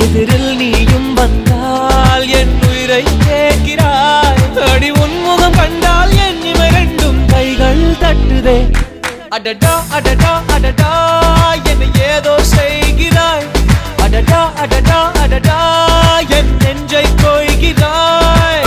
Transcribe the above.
எதிரில் நீயும் வந்தால் என் உயிரை கேட்கிறாய். அடி உன்முகம் கண்டால் என் இமை ரெண்டும் கைகள் தட்டுதே. அடடா அடடா அடடா என்னை ஏதோ செய்கிறாய். அடடா அடடா அடடா என் நெஞ்சை கொய்கிறாய்.